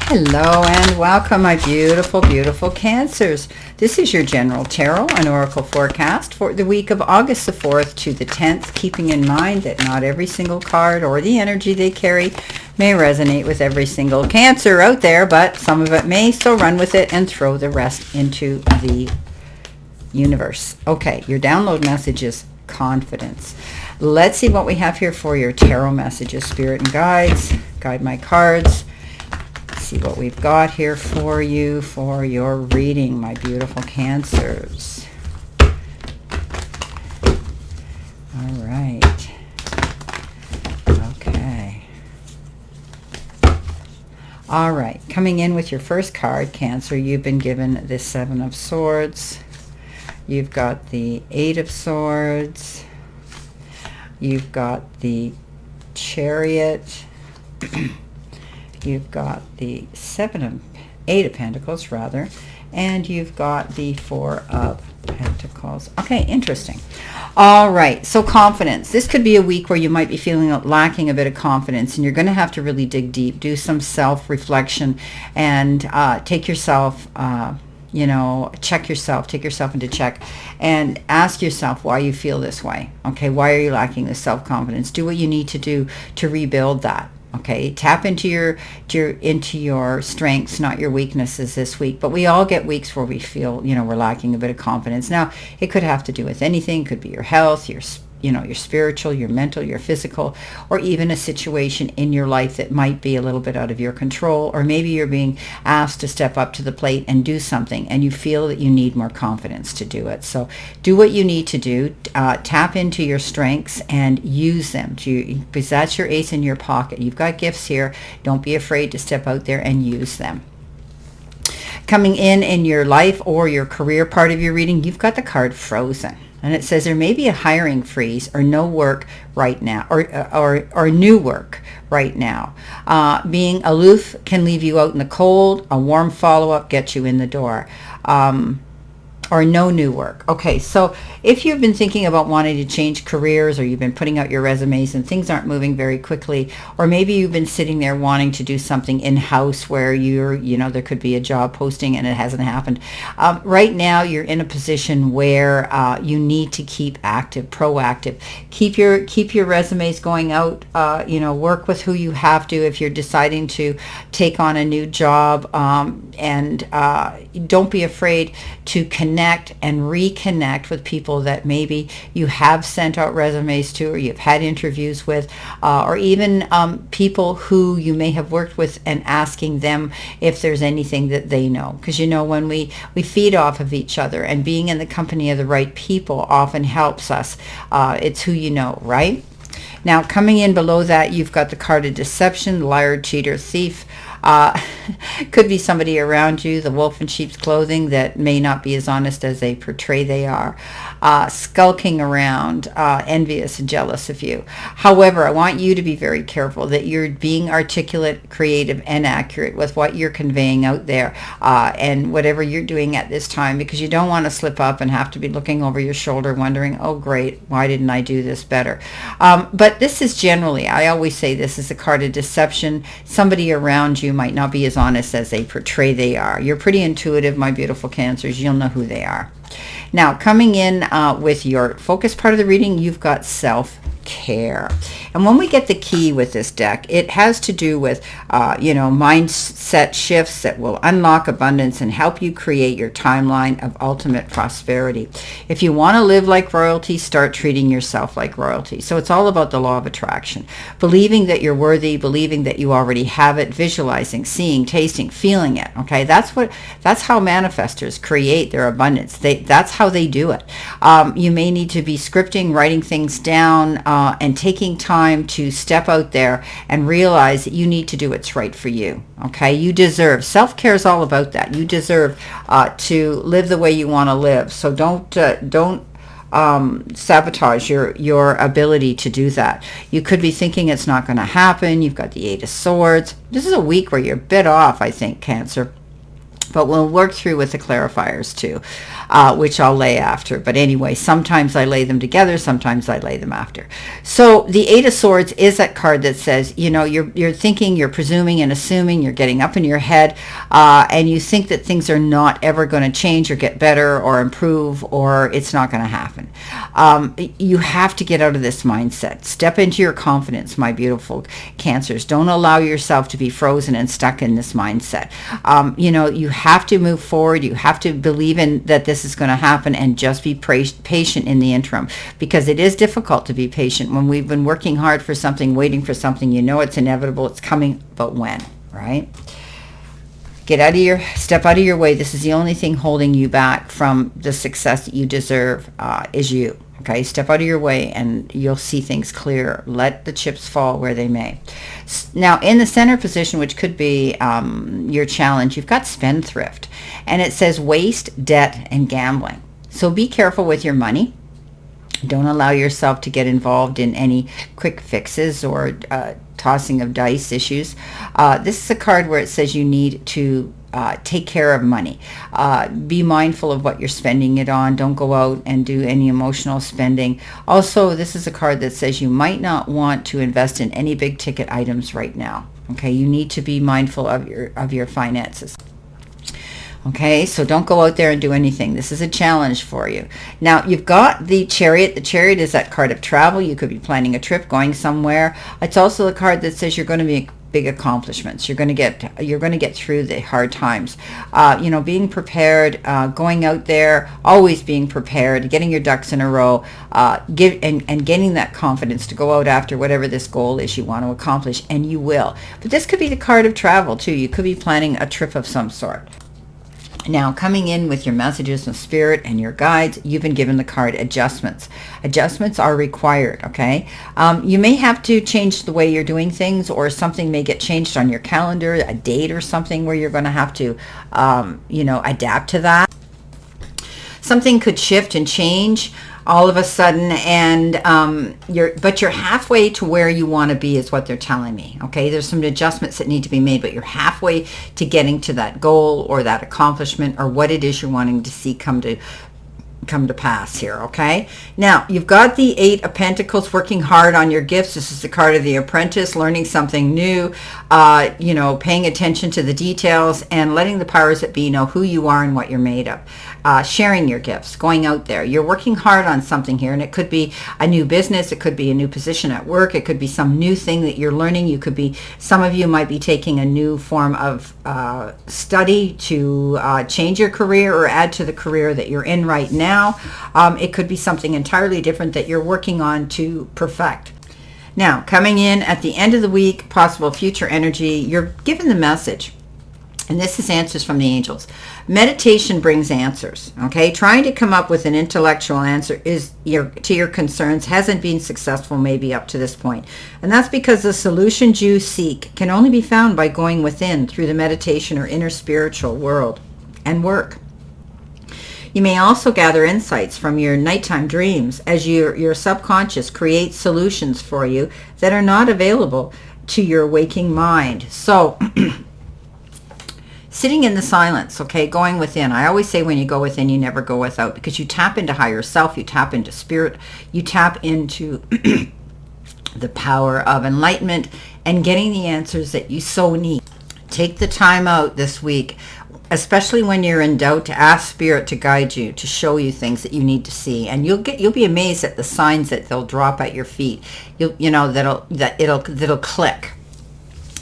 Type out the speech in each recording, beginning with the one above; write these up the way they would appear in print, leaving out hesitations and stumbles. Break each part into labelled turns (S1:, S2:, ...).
S1: Hello and welcome, my beautiful, beautiful Cancers. This is your general tarot and oracle forecast for the week of August the 4th to the 10th, keeping in mind that not every single card or the energy they carry may resonate with every single Cancer out there, but some of it may, so run with it and throw the rest into the universe. Okay, your download message is confidence. Let's see what we have here for your tarot messages, spirit and guides. Guide my cards. See what we've got here for you for your reading, my beautiful Cancers. All right. Okay. All right. Coming in with your first card, Cancer, you've been given the Seven of Swords. You've got the Eight of Swords. You've got the Chariot. You've got the Eight of Pentacles, rather, and you've got the Four of Pentacles. Okay, interesting. All right, so confidence. This could be a week where you might be feeling lacking a bit of confidence, and you're going to have to really dig deep, do some self-reflection, and take yourself, check yourself, take yourself into check, and ask yourself why you feel this way. Okay, why are you lacking this self-confidence? Do what you need to do to rebuild that. Okay, tap into your strengths, not your weaknesses this week. But we all get weeks where we feel, we're lacking a bit of confidence. Now, it could have to do with anything. It could be your health, your spiritual, your mental, your physical, or even a situation in your life that might be a little bit out of your control, or maybe you're being asked to step up to the plate and do something, and you feel that you need more confidence to do it. So do what you need to do. Tap into your strengths and use them, because that's your ace in your pocket. You've got gifts here. Don't be afraid to step out there and use them. Coming in your life or your career part of your reading, you've got the card Frozen. And it says there may be a hiring freeze or no work right now, or new work right now. Being aloof can leave you out in the cold. A warm follow-up gets you in the door. Or no new work. Okay, so if you've been thinking about wanting to change careers, or you've been putting out your resumes and things aren't moving very quickly, or maybe you've been sitting there wanting to do something in-house where there could be a job posting and it hasn't happened. Right now you're in a position where you need to keep active, proactive. Keep your resumes going out, work with who you have to if you're deciding to take on a new job, and don't be afraid to connect and reconnect with people that maybe you have sent out resumes to, or you've had interviews with, or even people who you may have worked with, and asking them if there's anything that they know. Because when we feed off of each other, and being in the company of the right people often helps us. It's who you know, right? Now, coming in below that, you've got the card of Deception, liar, cheater, thief. Could be somebody around you, the wolf in sheep's clothing, that may not be as honest as they portray they are. Skulking around, envious and jealous of you. However, I want you to be very careful that you're being articulate, creative, and accurate with what you're conveying out there, and whatever you're doing at this time, because you don't want to slip up and have to be looking over your shoulder wondering, oh great, why didn't I do this better? But this is generally, I always say, this is a card of deception. Somebody around you might not be as honest as they portray they are. You're pretty intuitive, my beautiful Cancers. You'll know who they are. Now, coming in with your focus part of the reading, you've got self-care. And when we get the key with this deck, it has to do with, mindset shifts that will unlock abundance and help you create your timeline of ultimate prosperity. If you want to live like royalty, start treating yourself like royalty. So it's all about the law of attraction. Believing that you're worthy, believing that you already have it, visualizing, seeing, tasting, feeling it. Okay, that's how manifestors create their abundance. That's how they do it. You may need to be scripting, writing things down, and taking time to step out there and realize that you need to do what's right for you. Okay, you deserve. Self-care is all about that. You deserve to live the way you want to live. So don't sabotage your ability to do that. You could be thinking it's not going to happen. You've got the Eight of Swords. This is a week where you're a bit off, I think, Cancer. but we'll work through with the clarifiers too, which I'll lay after. But anyway, sometimes I lay them together, sometimes I lay them after. So the Eight of Swords is that card that says, you know, you're thinking, you're presuming and assuming, you're getting up in your head, and you think that things are not ever going to change or get better or improve, or it's not going to happen. You have to get out of this mindset. Step into your confidence, my beautiful Cancers. Don't allow yourself to be frozen and stuck in this mindset. You know, you have to move forward. You have to believe in that this is going to happen, and just be patient in the interim, because it is difficult to be patient when we've been working hard for something, waiting for something. You know it's inevitable, it's coming, but when, right? Step out of your way. This is the only thing holding you back from the success that you deserve, is you. Okay, step out of your way and you'll see things clear. Let the chips fall where they may. Now, in the center position, which could be your challenge, you've got spendthrift. And it says waste, debt, and gambling. So be careful with your money. Don't allow yourself to get involved in any quick fixes or tossing of dice issues. This is a card where it says you need to take care of money. Be mindful of what you're spending it on. Don't go out and do any emotional spending. Also, this is a card that says you might not want to invest in any big ticket items right now. Okay, you need to be mindful of your finances. Okay, so don't go out there and do anything. This is a challenge for you. Now, you've got the Chariot. The Chariot is that card of travel. You could be planning a trip, going somewhere. It's also a card that says you're going to make big accomplishments. You're going to get through the hard times. You know, being prepared, going out there, always being prepared, getting your ducks in a row, and getting that confidence to go out after whatever this goal is you want to accomplish, and you will. But this could be the card of travel too. You could be planning a trip of some sort. Now, coming in with your messages from Spirit and your guides, you've been given the card adjustments. Adjustments are required, okay? You may have to change the way you're doing things, or something may get changed on your calendar, a date or something where you're going to have to, you know, adapt to that. Something could shift and change all of a sudden, and you're halfway to where you want to be, is what they're telling me. Okay, there's some adjustments that need to be made, but you're halfway to getting to that goal or that accomplishment, or what it is you're wanting to see come to pass here. Okay, now you've got the Eight of Pentacles, working hard on your gifts. This is the card of the apprentice, learning something new, you know, paying attention to the details, and letting the powers that be know who you are and what you're made of. Sharing your gifts, going out there. You're working hard on something here, and it could be a new business, it could be a new position at work, it could be some new thing that you're learning. You could be, some of you might be taking a new form of study to change your career or add to the career that you're in right now. It could be something entirely different that you're working on to perfect. Now, coming in at the end of the week, possible future energy, you're given the message. And this is answers from the angels. Meditation brings answers, okay? Trying to come up with an intellectual answer to your concerns hasn't been successful maybe up to this point. And that's because the solutions you seek can only be found by going within through the meditation or inner spiritual world and work. You may also gather insights from your nighttime dreams as your subconscious creates solutions for you that are not available to your waking mind. So sitting in the silence, okay, going within. I always say when you go within, you never go without, because you tap into higher self, you tap into spirit, you tap into the power of enlightenment and getting the answers that you so need. Take the time out this week, especially when you're in doubt, to ask Spirit to guide you, to show you things that you need to see, and you'll be amazed at the signs that they'll drop at your feet. That'll click.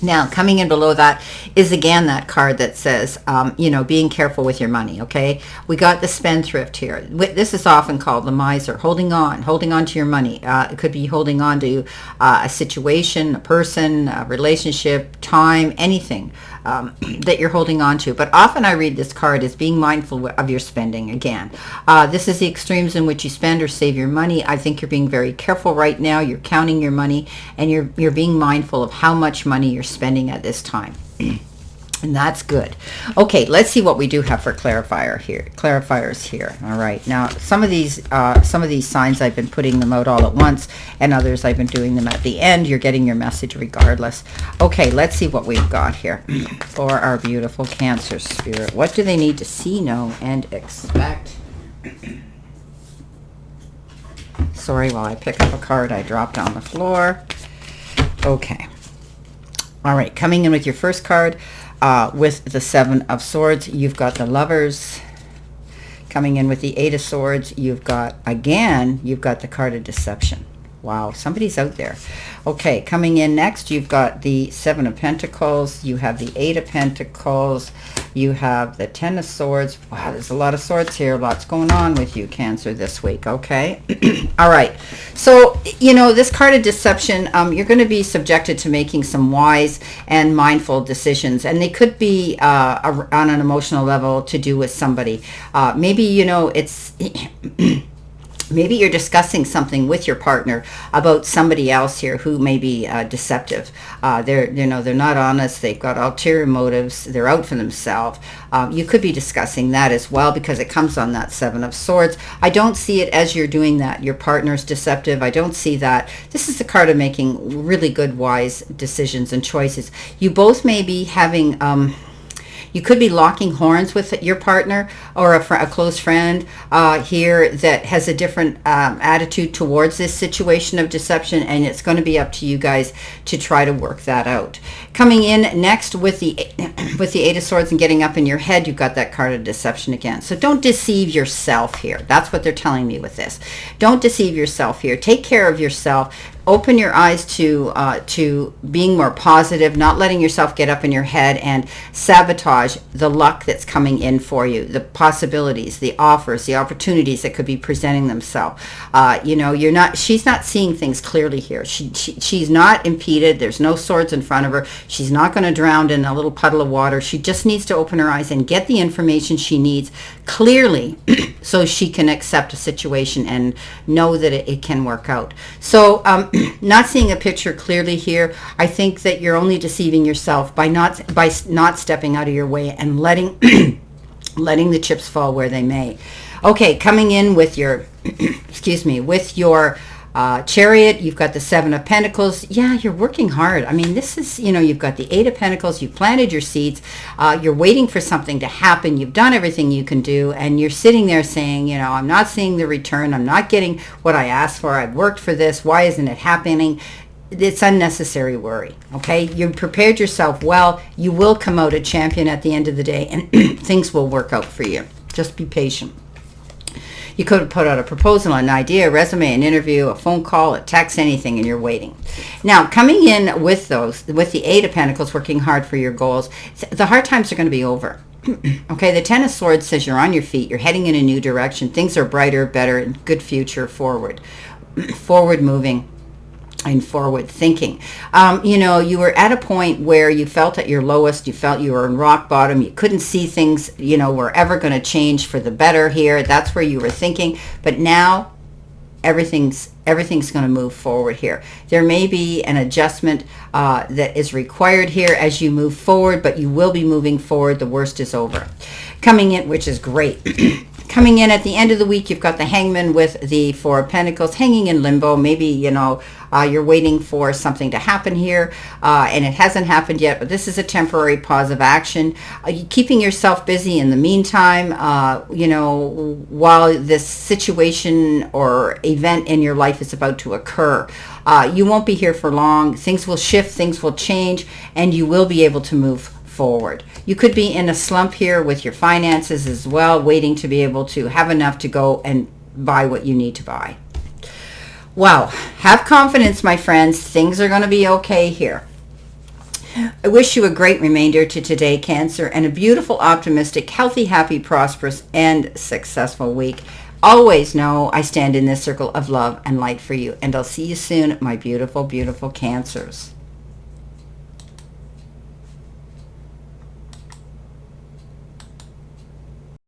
S1: Now, coming in below that is again that card that says, you know, being careful with your money, okay? We got the spendthrift here. This is often called the miser, holding on to your money. It could be holding on to a situation, a person, a relationship, time, anything that you're holding on to. But often I read this card as being mindful of your spending again. This is the extremes in which you spend or save your money. I think you're being very careful right now. You're counting your money, and you're being mindful of how much money you're spending at this time. And that's good. Okay, let's see what we do have for clarifiers here. All right. Now, some of these signs I've been putting them out all at once, and others I've been doing them at the end. You're getting your message regardless. Okay, let's see what we've got here for our beautiful Cancer spirit. What do they need to see, know, and expect? Sorry, while I pick up a card I dropped on the floor. Okay. All right, coming in with your first card. With the Seven of Swords, you've got the Lovers. Coming in with the Eight of Swords, you've got the card of Deception. Wow, somebody's out there. Okay, coming in next, you've got the Seven of Pentacles. You have the Eight of Pentacles. You have the Ten of Swords. Wow, there's a lot of swords here. Lots going on with you, Cancer, this week, okay? All right. So, this card of Deception, you're going to be subjected to making some wise and mindful decisions. And they could be on an emotional level to do with somebody. Maybe, it's... Maybe you're discussing something with your partner about somebody else here who may be deceptive. They're not honest. They've got ulterior motives. They're out for themselves. You could be discussing that as well because it comes on that Seven of Swords. I don't see it as you're doing that. Your partner's deceptive. I don't see that. This is the card of making really good, wise decisions and choices. You both may be having... You could be locking horns with your partner or a close friend here that has a different attitude towards this situation of deception, and it's going to be up to you guys to try to work that out. Coming in next with the Eight of Swords and getting up in your head, you've got that card of Deception again. So don't deceive yourself here. That's what they're telling me with this. Don't deceive yourself here. Take care of yourself. Open your eyes to being more positive, not letting yourself get up in your head and sabotage the luck that's coming in for you, the possibilities, the offers, the opportunities that could be presenting themselves. She's not seeing things clearly here. She's not impeded. There's no swords in front of her. She's not going to drown in a little puddle of water. She just needs to open her eyes and get the information she needs clearly so she can accept a situation and know that it can work out. So, not seeing a picture clearly here, I think that you're only deceiving yourself by not stepping out of your way and letting the chips fall where they may. Okay, coming in with your Chariot, you've got the Seven of Pentacles. Yeah, you're working hard. I mean, this is, you've got the Eight of Pentacles. You've planted your seeds. You're waiting for something to happen. You've done everything you can do. And you're sitting there saying, I'm not seeing the return. I'm not getting what I asked for. I've worked for this. Why isn't it happening? It's unnecessary worry, okay? You prepared yourself well. You will come out a champion at the end of the day, and things will work out for you. Just be patient. You could have put out a proposal, an idea, a resume, an interview, a phone call, a text, anything, and you're waiting. Now, coming in with the Eight of Pentacles, working hard for your goals, the hard times are going to be over. Okay, the Ten of Swords says you're on your feet, you're heading in a new direction, things are brighter, better, and good future forward moving. And forward thinking. You were at a point where you felt at your lowest, you felt you were in rock bottom, you couldn't see things, were ever going to change for the better here. That's where you were thinking. But now everything's going to move forward here. There may be an adjustment that is required here as you move forward, but you will be moving forward. The worst is over. Coming in, which is great. Coming in at the end of the week, you've got the Hangman with the Four of Pentacles hanging in limbo. Maybe, you're waiting for something to happen here, and it hasn't happened yet, but this is a temporary pause of action. Keeping yourself busy in the meantime, while this situation or event in your life is about to occur. You won't be here for long. Things will shift, things will change, and you will be able to move forward. You could be in a slump here with your finances as well, waiting to be able to have enough to go and buy what you need to buy. Wow. Have confidence, my friends. Things are going to be okay here. I wish you a great remainder to today, Cancer, and a beautiful, optimistic, healthy, happy, prosperous, and successful week. Always know I stand in this circle of love and light for you, and I'll see you soon, my beautiful, beautiful Cancers.